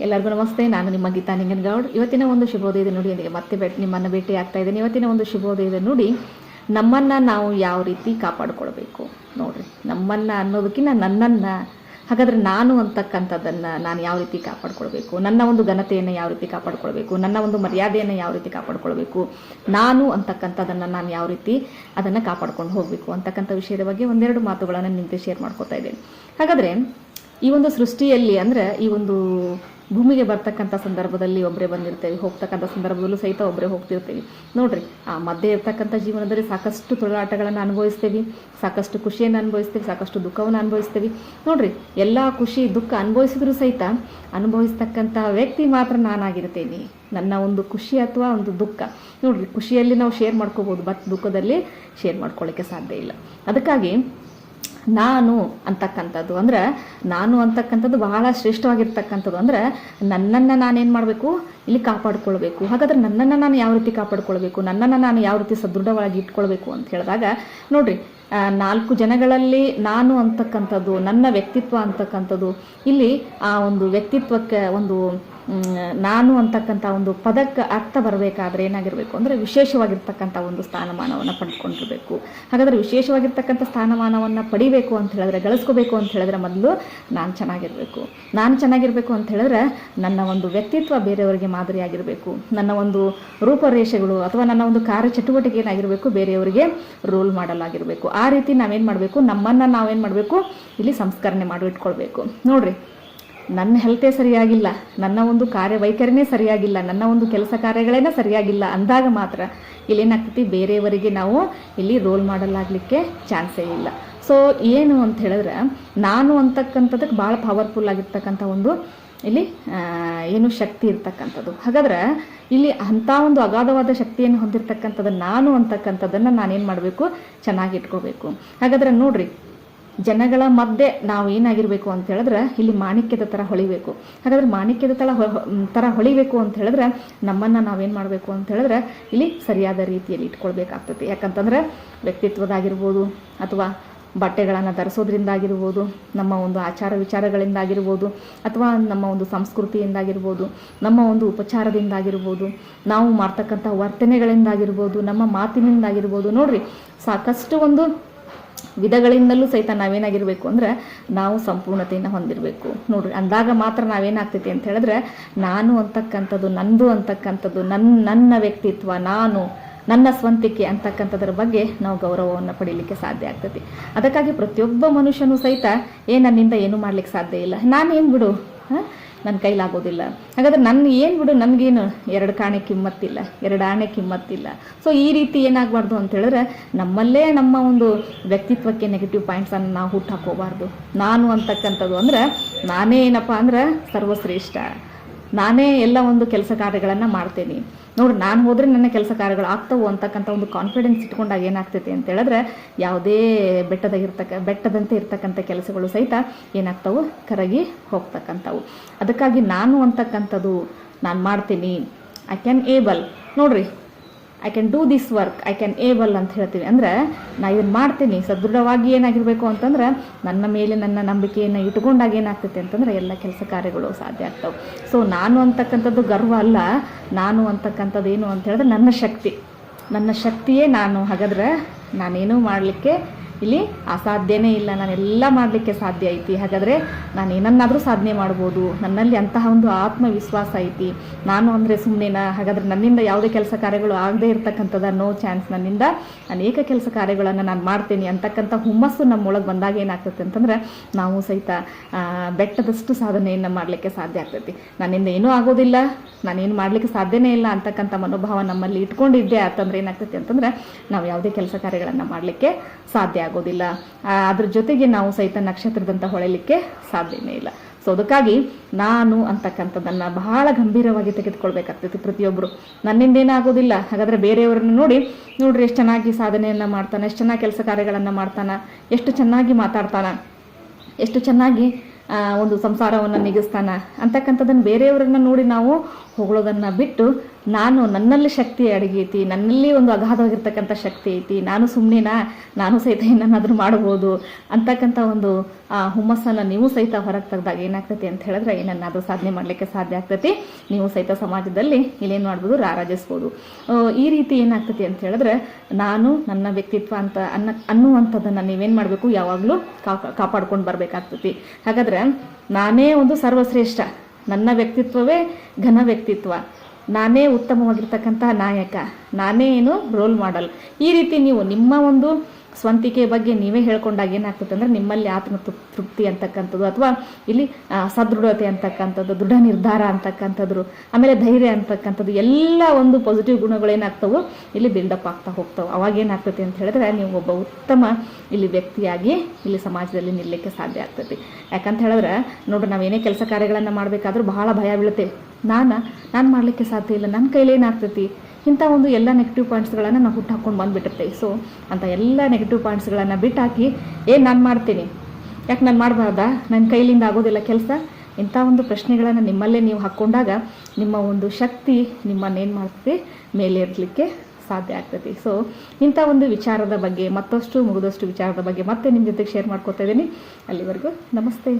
ಎಲ್ಲರಿಗೂ ನಮಸ್ತೆ. ನಾನು ನಿಮ್ಮ ಗೀತಾ ನಿಂಗನಗೌಡ್. ಇವತ್ತಿನ ಒಂದು ಶುಭೋದಯದ ನುಡಿಯೊಂದಿಗೆ ಮತ್ತೆ ನಿಮ್ಮನ್ನು ಭೇಟಿ ಆಗ್ತಾ ಇದ್ದೀನಿ. ಇವತ್ತಿನ ಒಂದು ಶುಭೋದಯದ ನುಡಿ, ನಮ್ಮನ್ನು ನಾವು ಯಾವ ರೀತಿ ಕಾಪಾಡಿಕೊಳ್ಬೇಕು. ನೋಡ್ರಿ, ನಮ್ಮನ್ನು ಅನ್ನೋದಕ್ಕಿಂತ ನನ್ನನ್ನು, ಹಾಗಾದರೆ ನಾನು ಅಂತಕ್ಕಂಥದ್ದನ್ನು ನಾನು ಯಾವ ರೀತಿ ಕಾಪಾಡ್ಕೊಳ್ಬೇಕು, ನನ್ನ ಒಂದು ಘನತೆಯನ್ನು ಯಾವ ರೀತಿ ಕಾಪಾಡ್ಕೊಳ್ಬೇಕು, ನನ್ನ ಒಂದು ಮರ್ಯಾದೆಯನ್ನು ಯಾವ ರೀತಿ ಕಾಪಾಡ್ಕೊಳ್ಬೇಕು, ನಾನು ಅಂತಕ್ಕಂಥದ್ದನ್ನು ನಾನು ಯಾವ ರೀತಿ ಅದನ್ನು ಕಾಪಾಡ್ಕೊಂಡು ಹೋಗಬೇಕು ಅಂತಕ್ಕಂಥ ವಿಷಯದ ಬಗ್ಗೆ ಒಂದೆರಡು ಮಾತುಗಳನ್ನು ನಿಮಗೆ ಶೇರ್ ಮಾಡ್ಕೊತಾ ಇದ್ದೇನೆ. ಹಾಗಾದರೆ ಈ ಒಂದು ಸೃಷ್ಟಿಯಲ್ಲಿ ಅಂದರೆ ಈ ಒಂದು ಭೂಮಿಗೆ ಬರ್ತಕ್ಕಂಥ ಸಂದರ್ಭದಲ್ಲಿ ಒಬ್ಬರೇ ಬಂದಿರ್ತೇವೆ, ಹೋಗ್ತಕ್ಕಂಥ ಸಂದರ್ಭದಲ್ಲೂ ಸಹಿತ ಒಬ್ಬರೇ ಹೋಗ್ತಿರ್ತೀವಿ. ನೋಡ್ರಿ, ಆ ಮಧ್ಯೆ ಇರ್ತಕ್ಕಂಥ ಜೀವನದಲ್ಲಿ ಸಾಕಷ್ಟು ತೊಳಲಾಟಗಳನ್ನು ಅನುಭವಿಸ್ತೀವಿ, ಸಾಕಷ್ಟು ಖುಷಿಯನ್ನು ಅನುಭವಿಸ್ತೀವಿ, ಸಾಕಷ್ಟು ದುಃಖವನ್ನು ಅನುಭವಿಸ್ತೀವಿ. ನೋಡ್ರಿ, ಎಲ್ಲ ಖುಷಿ ದುಃಖ ಅನುಭವಿಸಿದ್ರು ಸಹಿತ ಅನುಭವಿಸ್ತಕ್ಕಂಥ ವ್ಯಕ್ತಿ ಮಾತ್ರ ನಾನಾಗಿರ್ತೇನೆ. ನನ್ನ ಒಂದು ಖುಷಿ ಅಥವಾ ಒಂದು ದುಃಖ, ನೋಡ್ರಿ, ಖುಷಿಯಲ್ಲಿ ನಾವು ಶೇರ್ ಮಾಡ್ಕೋಬೋದು, ಬಟ್ ದುಃಖದಲ್ಲಿ ಶೇರ್ ಮಾಡ್ಕೊಳ್ಳಿಕ್ಕೆ ಸಾಧ್ಯ ಇಲ್ಲ. ಅದಕ್ಕಾಗಿ ನಾನು ಅಂತಕ್ಕಂಥದ್ದು ಅಂದರೆ, ನಾನು ಅಂತಕ್ಕಂಥದ್ದು ಬಹಳ ಶ್ರೇಷ್ಠವಾಗಿರ್ತಕ್ಕಂಥದ್ದು ಅಂದರೆ, ನನ್ನನ್ನು ನಾನೇನು ಮಾಡಬೇಕು, ಇಲ್ಲಿ ಕಾಪಾಡ್ಕೊಳ್ಬೇಕು. ಹಾಗಾದರೆ ನನ್ನನ್ನು ನಾನು ಯಾವ ರೀತಿ ಕಾಪಾಡ್ಕೊಳ್ಬೇಕು, ನನ್ನನ್ನು ನಾನು ಯಾವ ರೀತಿ ಸದೃಢವಾಗಿ ಇಟ್ಕೊಳ್ಬೇಕು ಅಂತ ಹೇಳಿದಾಗ, ನೋಡ್ರಿ, 4 ಜನಗಳಲ್ಲಿ ನಾನು ಅಂತಕ್ಕಂಥದ್ದು, ನನ್ನ ವ್ಯಕ್ತಿತ್ವ ಅಂತಕ್ಕಂಥದ್ದು, ಇಲ್ಲಿ ಆ ಒಂದು ವ್ಯಕ್ತಿತ್ವಕ್ಕೆ ಒಂದು ನಾನು ಅಂತಕ್ಕಂಥ ಒಂದು ಪದಕ್ಕೆ ಅರ್ಥ ಬರಬೇಕಾದ್ರೆ ಏನಾಗಿರಬೇಕು ಅಂದರೆ, ವಿಶೇಷವಾಗಿರ್ತಕ್ಕಂಥ ಒಂದು ಸ್ಥಾನಮಾನವನ್ನು ಪಡ್ಕೊಂಡಿರಬೇಕು. ಹಾಗಾದರೆ ವಿಶೇಷವಾಗಿರ್ತಕ್ಕಂಥ ಸ್ಥಾನಮಾನವನ್ನು ಪಡಿಬೇಕು ಅಂತ ಹೇಳಿದ್ರೆ, ಗಳಿಸ್ಕೋಬೇಕು ಅಂತ ಹೇಳಿದ್ರೆ, ಮೊದಲು ನಾನು ಚೆನ್ನಾಗಿರಬೇಕು. ನಾನು ಚೆನ್ನಾಗಿರಬೇಕು ಅಂತ ಹೇಳಿದ್ರೆ ನನ್ನ ಒಂದು ವ್ಯಕ್ತಿತ್ವ ಬೇರೆಯವರಿಗೆ ಮಾದರಿಯಾಗಿರಬೇಕು. ನನ್ನ ಒಂದು ರೂಪರೇಷೆಗಳು ಅಥವಾ ನನ್ನ ಒಂದು ಕಾರ್ಯಚಟುವಟಿಕೆ ಏನಾಗಿರಬೇಕು, ಬೇರೆಯವರಿಗೆ ರೋಲ್ ಮಾಡಲ್ ಆಗಿರಬೇಕು. ಆ ರೀತಿ ನಾವೇನು ಮಾಡಬೇಕು, ನಮ್ಮನ್ನು ನಾವೇನು ಮಾಡಬೇಕು, ಇಲ್ಲಿ ಸಂಸ್ಕರಣೆ ಮಾಡಿ ಇಟ್ಕೊಳ್ಬೇಕು. ನೋಡ್ರಿ, ನನ್ನ ಹೆಲ್ತೇ ಸರಿಯಾಗಿಲ್ಲ, ನನ್ನ ಒಂದು ಕಾರ್ಯವೈಖರಿನೇ ಸರಿಯಾಗಿಲ್ಲ, ನನ್ನ ಒಂದು ಕೆಲಸ ಕಾರ್ಯಗಳೇನೇ ಸರಿಯಾಗಿಲ್ಲ ಅಂದಾಗ ಮಾತ್ರ ಇಲ್ಲೇನಾಗ್ತೈತಿ, ಬೇರೆಯವರಿಗೆ ನಾವು ಇಲ್ಲಿ ರೋಲ್ ಮಾಡಲಾಗಲಿಕ್ಕೆ ಚಾನ್ಸೇ ಇಲ್ಲ. ಸೊ ಏನು ಅಂತ ಹೇಳಿದ್ರೆ, ನಾನು ಅಂತಕ್ಕಂಥದ್ದಕ್ಕೆ ಭಾಳ ಪವರ್ಫುಲ್ ಆಗಿರ್ತಕ್ಕಂಥ ಒಂದು ಇಲ್ಲಿ ಏನು ಶಕ್ತಿ ಇರ್ತಕ್ಕಂಥದ್ದು. ಹಾಗಾದ್ರೆ ಇಲ್ಲಿ ಅಂಥ ಒಂದು ಅಗಾಧವಾದ ಶಕ್ತಿಯನ್ನು ಹೊಂದಿರತಕ್ಕಂಥದ್ದು ನಾನು ಅಂತಕ್ಕಂಥದ್ದನ್ನು ನಾನೇನು ಮಾಡಬೇಕು, ಚೆನ್ನಾಗಿ ಇಟ್ಕೋಬೇಕು. ಹಾಗಾದ್ರೆ ನೋಡ್ರಿ, ಜನಗಳ ಮಧ್ಯೆ ನಾವು ಏನಾಗಿರಬೇಕು ಅಂತ ಹೇಳಿದ್ರೆ, ಇಲ್ಲಿ ಮಾಣಿಕ್ಯದ ಥರ ಹೊಳಿಬೇಕು. ಹಾಗಾದ್ರೆ ಮಾಣಿಕ್ಯದ ಥರ ಹೊಳಿಬೇಕು ಅಂತ ಹೇಳಿದ್ರೆ, ನಮ್ಮನ್ನು ನಾವೇನು ಮಾಡಬೇಕು ಅಂತ ಹೇಳಿದ್ರೆ, ಇಲ್ಲಿ ಸರಿಯಾದ ರೀತಿಯಲ್ಲಿ ಇಟ್ಕೊಳ್ಬೇಕಾಗ್ತದೆ. ಯಾಕಂತಂದ್ರೆ ವ್ಯಕ್ತಿತ್ವದಾಗಿರ್ಬೋದು, ಅಥವಾ ಬಟ್ಟೆಗಳನ್ನು ಧರಿಸೋದ್ರಿಂದಾಗಿರ್ಬೋದು, ನಮ್ಮ ಒಂದು ಆಚಾರ ವಿಚಾರಗಳಿಂದಾಗಿರ್ಬೋದು, ಅಥವಾ ನಮ್ಮ ಒಂದು ಸಂಸ್ಕೃತಿಯಿಂದಾಗಿರ್ಬೋದು, ನಮ್ಮ ಒಂದು ಉಪಚಾರದಿಂದಾಗಿರ್ಬೋದು, ನಾವು ಮಾಡ್ತಕ್ಕಂಥ ವರ್ತನೆಗಳಿಂದಾಗಿರ್ಬೋದು, ನಮ್ಮ ಮಾತಿನಿಂದಾಗಿರ್ಬೋದು. ನೋಡ್ರಿ, ಸಾಕಷ್ಟು ಒಂದು ವಿಧಗಳಿಂದಲೂ ಸಹಿತ ನಾವೇನಾಗಿರಬೇಕು ಅಂದರೆ, ನಾವು ಸಂಪೂರ್ಣತೆಯನ್ನು ಹೊಂದಿರಬೇಕು. ನೋಡ್ರಿ, ಅಂದಾಗ ಮಾತ್ರ ನಾವೇನಾಗ್ತೈತಿ ಅಂತ ಹೇಳಿದ್ರೆ, ನಾನು ಅಂತಕ್ಕಂಥದ್ದು, ನಂದು ಅಂತಕ್ಕಂಥದ್ದು, ನನ್ನ ವ್ಯಕ್ತಿತ್ವ, ನಾನು ನನ್ನ ಸ್ವಂತಿಕೆ ಅಂತಕ್ಕಂಥದ್ರ ಬಗ್ಗೆ ನಾವು ಗೌರವವನ್ನು ಪಡೀಲಿಕ್ಕೆ ಸಾಧ್ಯ ಆಗ್ತೈತಿ. ಅದಕ್ಕಾಗಿ ಪ್ರತಿಯೊಬ್ಬ ಮನುಷ್ಯನೂ ಸಹಿತ ನನ್ನಿಂದ ಏನು ಮಾಡ್ಲಿಕ್ಕೆ ಸಾಧ್ಯ ಇಲ್ಲ, ನಾನೇನು ಬಿಡು, ನನ್ನ ಕೈಲಾಗೋದಿಲ್ಲ, ಹಾಗಾದ್ರೆ ನನ್ನ ಏನು ಬಿಡು, ನನಗೇನು 2 ಕಾಣೆ ಕಿಮ್ಮತ್ತಿಲ್ಲ, 2 ಆಣೆ ಕಿಮ್ಮತ್ತಿಲ್ಲ. ಸೊ ಈ ರೀತಿ ಏನಾಗಬಾರ್ದು ಅಂತ ಹೇಳಿದ್ರೆ, ನಮ್ಮಲ್ಲೇ ನಮ್ಮ ಒಂದು ವ್ಯಕ್ತಿತ್ವಕ್ಕೆ ನೆಗೆಟಿವ್ ಪಾಯಿಂಟ್ಸನ್ನು ನಾವು ಹುಟ್ಟು ಹಾಕೋಬಾರ್ದು. ನಾನು ಅಂತಕ್ಕಂಥದ್ದು ಅಂದರೆ, ನಾನೇ ಏನಪ್ಪ ಅಂದ್ರೆ ಸರ್ವಶ್ರೇಷ್ಠ, ನಾನೇ ಎಲ್ಲ ಒಂದು ಕೆಲಸ ಕಾರ್ಯಗಳನ್ನು ಮಾಡ್ತೇನೆ. ನೋಡಿ, ನಾನು ಹೋದರೆ ನನ್ನ ಕೆಲಸ ಕಾರ್ಯಗಳು ಆಗ್ತವು ಅಂತಕ್ಕಂಥ ಒಂದು ಕಾನ್ಫಿಡೆನ್ಸ್ ಇಟ್ಕೊಂಡಾಗ ಏನಾಗ್ತೈತಿ ಅಂತ ಹೇಳಿದ್ರೆ, ಯಾವುದೇ ಬೆಟ್ಟದಂತೆ ಇರ್ತಕ್ಕಂಥ ಕೆಲಸಗಳು ಸಹಿತ ಏನಾಗ್ತವು, ಕರಗಿ ಹೋಗ್ತಕ್ಕಂಥವು. ಅದಕ್ಕಾಗಿ ನಾನು ಅಂತಕ್ಕಂಥದ್ದು, ನಾನು ಮಾಡ್ತೀನಿ, ಐ ಕ್ಯಾನ್ ಏಬಲ್. ನೋಡ್ರಿ, I can do this work, I can Abel ಅಂತ ಹೇಳ್ತೀವಿ. ಅಂದರೆ ನಾ ಇದನ್ನು ಮಾಡ್ತೀನಿ, ಸದೃಢವಾಗಿ ಏನಾಗಿರಬೇಕು ಅಂತಂದ್ರೆ, ನನ್ನ ಮೇಲೆ ನನ್ನ ನಂಬಿಕೆಯನ್ನು ಇಟ್ಕೊಂಡಾಗ ಏನಾಗ್ತೈತೆ ಅಂತಂದ್ರೆ ಎಲ್ಲ ಕೆಲಸ ಕಾರ್ಯಗಳು ಸಾಧ್ಯ ಆಗ್ತವೆ. ಸೊ ನಾನು ಅಂತಕ್ಕಂಥದ್ದು ಗರ್ವ ಅಲ್ಲ, ನಾನು ಅಂತಕ್ಕಂಥದ್ದು ಏನು ಅಂತ ಹೇಳಿದ್ರೆ ನನ್ನ ಶಕ್ತಿಯೇ ನಾನು. ಹಾಗಾದ್ರೆ ನಾನೇನು ಮಾಡಲಿಕ್ಕೆ ಇಲ್ಲಿ ಅಸಾಧ್ಯನೇ ಇಲ್ಲ, ನಾನೆಲ್ಲ ಮಾಡಲಿಕ್ಕೆ ಸಾಧ್ಯ ಐತಿ. ಹಾಗಾದರೆ ನಾನು ಏನನ್ನಾದರೂ ಸಾಧನೆ ಮಾಡ್ಬೋದು, ನನ್ನಲ್ಲಿ ಅಂತಹ ಒಂದು ಆತ್ಮವಿಶ್ವಾಸ ಐತಿ. ನಾನು ಅಂದರೆ ಸುಮ್ಮನೆನಾ, ಹಾಗಾದರೆ ನನ್ನಿಂದ ಯಾವುದೇ ಕೆಲಸ ಕಾರ್ಯಗಳು ಆಗದೇ ಇರ್ತಕ್ಕಂಥದ್ದು, ನೋ ಚಾನ್ಸ್, ನನ್ನಿಂದ ಅನೇಕ ಕೆಲಸ ಕಾರ್ಯಗಳನ್ನು ನಾನು ಮಾಡ್ತೀನಿ ಅಂತಕ್ಕಂಥ ಹುಮ್ಮಸ್ಸು ನಮ್ಮೊಳಗೆ ಬಂದಾಗ ಏನಾಗ್ತೈತೆ ಅಂತಂದರೆ, ನಾವು ಸಹಿತ ಬೆಟ್ಟದಷ್ಟು ಸಾಧನೆಯನ್ನು ಮಾಡಲಿಕ್ಕೆ ಸಾಧ್ಯ ಆಗ್ತೈತಿ. ನನ್ನಿಂದ ಏನೂ ಆಗೋದಿಲ್ಲ, ನಾನೇನು ಮಾಡಲಿಕ್ಕೆ ಸಾಧ್ಯನೇ ಇಲ್ಲ ಅಂತಕ್ಕಂಥ ಮನೋಭಾವ ನಮ್ಮಲ್ಲಿ ಇಟ್ಕೊಂಡಿದ್ದೆ ಅಂತಂದ್ರೆ ಏನಾಗ್ತೈತಿ ಅಂತಂದರೆ, ನಾವು ಯಾವುದೇ ಕೆಲಸ ಕಾರ್ಯಗಳನ್ನು ಮಾಡಲಿಕ್ಕೆ ಸಾಧ್ಯ ಆಗೋದಿಲ್ಲ. ಅದ್ರ ಜೊತೆಗೆ ನಾವು ಸಹಿತ ನಕ್ಷತ್ರದಂತ ಹೊಳೆಯಲಿಕ್ಕೆ ಸಾಧ್ಯನೇ ಇಲ್ಲ. ಸೊ ಅದಕ್ಕಾಗಿ ನಾನು ಅಂತಕ್ಕಂಥದ್ದನ್ನು ಬಹಳ ಗಂಭೀರವಾಗಿ ತೆಗೆದುಕೊಳ್ಬೇಕಾಗ್ತೈತಿ ಪ್ರತಿಯೊಬ್ಬರು. ನನ್ನಿಂದ ಏನಾಗೋದಿಲ್ಲ, ಹಾಗಾದರೆ ಬೇರೆಯವರನ್ನು ನೋಡ್ರಿ ಎಷ್ಟು ಚೆನ್ನಾಗಿ ಸಾಧನೆಯನ್ನು ಮಾಡ್ತಾನೆ, ಎಷ್ಟು ಚೆನ್ನಾಗಿ ಕೆಲಸ ಕಾರ್ಯಗಳನ್ನು ಮಾಡ್ತಾನೆ, ಎಷ್ಟು ಚೆನ್ನಾಗಿ ಮಾತಾಡ್ತಾನೆ, ಎಷ್ಟು ಚೆನ್ನಾಗಿ ಒಂದು ಸಂಸಾರವನ್ನು ನಿಗಿಸ್ತಾನ ಅಂತಕ್ಕಂಥದ್ದನ್ನು ಬೇರೆಯವರನ್ನು ನೋಡಿ ನಾವು ಹೊಗಳೋದನ್ನು ಬಿಟ್ಟು ನಾನು ನನ್ನಲ್ಲಿ ಶಕ್ತಿ ಅಡಗೈತಿ, ನನ್ನಲ್ಲಿ ಒಂದು ಅಗಾಧವಾಗಿರ್ತಕ್ಕಂಥ ಶಕ್ತಿ ಐತಿ, ನಾನು ಸುಮ್ಮನೆನಾ, ನಾನು ಸಹಿತ ಏನನ್ನಾದರೂ ಮಾಡ್ಬೋದು ಅಂತಕ್ಕಂಥ ಒಂದು ಹುಮ್ಮಸ್ಸನ್ನು ನೀವು ಸಹಿತ ಹೊರಗೆ ತೆಗೆದಾಗ ಏನಾಗ್ತೈತಿ ಅಂತ ಹೇಳಿದ್ರೆ ಏನನ್ನಾದರೂ ಸಾಧನೆ ಮಾಡಲಿಕ್ಕೆ ಸಾಧ್ಯ ಆಗ್ತೈತಿ. ನೀವು ಸಹಿತ ಸಮಾಜದಲ್ಲಿ ಇಲ್ಲೇನು ಮಾಡ್ಬೋದು, ರಾರಾಜಿಸ್ಬೋದು. ಈ ರೀತಿ ಏನಾಗ್ತೈತಿ ಅಂತ ಹೇಳಿದ್ರೆ ನಾನು ನನ್ನ ವ್ಯಕ್ತಿತ್ವ ಅಂತ ಅನ್ನುವಂಥದ್ದನ್ನು ನೀವೇನು ಮಾಡಬೇಕು, ಯಾವಾಗಲೂ ಕಾಪಾಡ್ಕೊಂಡು ಬರಬೇಕಾಗ್ತೈತಿ. ಹಾಗಾದ್ರೆ ನಾನೇ ಒಂದು ಸರ್ವಶ್ರೇಷ್ಠ, ನನ್ನ ವ್ಯಕ್ತಿತ್ವವೇ ಘನ ವ್ಯಕ್ತಿತ್ವ, ನಾನೇ ಉತ್ತಮವಾಗಿರ್ತಕ್ಕಂಥ ನಾಯಕ, ನಾನೇ ಏನು ರೋಲ್ ಮಾಡಲ್, ಈ ರೀತಿ ನೀವು ನಿಮ್ಮ ಒಂದು ಸ್ವಂತಿಕೆ ಬಗ್ಗೆ ನೀವೇ ಹೇಳ್ಕೊಂಡಾಗ ಏನಾಗ್ತದೆ ಅಂದರೆ ನಿಮ್ಮಲ್ಲಿ ಆತ್ಮ ತೃಪ್ತಿ ಅಂತಕ್ಕಂಥದ್ದು, ಅಥವಾ ಇಲ್ಲಿ ಸದೃಢತೆ ಅಂತಕ್ಕಂಥದ್ದು, ದೃಢ ನಿರ್ಧಾರ ಅಂತಕ್ಕಂಥದ್ದು, ಆಮೇಲೆ ಧೈರ್ಯ ಅಂತಕ್ಕಂಥದ್ದು, ಎಲ್ಲ ಒಂದು ಪಾಸಿಟಿವ್ ಗುಣಗಳೇನಾಗ್ತವೋ ಇಲ್ಲಿ ಬಿಲ್ಡಪ್ ಆಗ್ತಾ ಹೋಗ್ತಾವೆ. ಅವಾಗ ಏನಾಗ್ತೈತಿ ಅಂತ ಹೇಳಿದ್ರೆ ನೀವು ಒಬ್ಬ ಉತ್ತಮ ಇಲ್ಲಿ ವ್ಯಕ್ತಿಯಾಗಿ ಇಲ್ಲಿ ಸಮಾಜದಲ್ಲಿ ನಿಲ್ಲಕ್ಕೆ ಸಾಧ್ಯ ಆಗ್ತೈತಿ. ಯಾಕಂತ ಹೇಳಿದ್ರೆ ನೋಡ್ರಿ, ನಾವೇನೇ ಕೆಲಸ ಕಾರ್ಯಗಳನ್ನು ಮಾಡಬೇಕಾದ್ರೂ ಬಹಳ ಭಯ ಬೀಳುತ್ತೇವೆ. ನಾನು ಮಾಡಲಿಕ್ಕೆ ಸಾಧ್ಯ ಇಲ್ಲ, ನನ್ನ ಕೈಲಿ ಏನಾಗ್ತೈತಿ, ಇಂಥ ಒಂದು ಎಲ್ಲ ನೆಗೆಟಿವ್ ಪಾಯಿಂಟ್ಸ್ಗಳನ್ನು ನಾವು ಹುಟ್ಟು ಹಾಕ್ಕೊಂಡು ಬಂದುಬಿಟ್ಟಿರ್ತೇವೆ. ಸೊ ಅಂಥ ಎಲ್ಲ ನೆಗೆಟಿವ್ ಪಾಯಿಂಟ್ಸ್ಗಳನ್ನು ಬಿಟ್ಟಾಕಿ ನಾನು ಮಾಡ್ತೀನಿ, ಯಾಕೆ ನಾನು ಮಾಡಬಾರ್ದಾ, ನನ್ನ ಕೈಲಿಂದ ಆಗೋದಿಲ್ಲ ಕೆಲಸ, ಇಂಥ ಒಂದು ಪ್ರಶ್ನೆಗಳನ್ನು ನಿಮ್ಮಲ್ಲೇ ನೀವು ಹಾಕ್ಕೊಂಡಾಗ ನಿಮ್ಮ ಒಂದು ಶಕ್ತಿ ನಿಮ್ಮನ್ನೇನು ಮಾಡ್ತದೆ, ಮೇಲೆ ಇರಲಿಕ್ಕೆ ಸಾಧ್ಯ ಆಗ್ತೈತಿ. ಸೊ ಇಂಥ ಒಂದು ವಿಚಾರದ ಬಗ್ಗೆ ಮತ್ತಷ್ಟು ಮುಗಿದಷ್ಟು ವಿಚಾರದ ಬಗ್ಗೆ ಮತ್ತೆ ನಿಮ್ಮ ಜೊತೆಗೆ ಶೇರ್ ಮಾಡ್ಕೊತಾ ಇದ್ದೀನಿ. ಅಲ್ಲಿವರೆಗೂ ನಮಸ್ತೆ.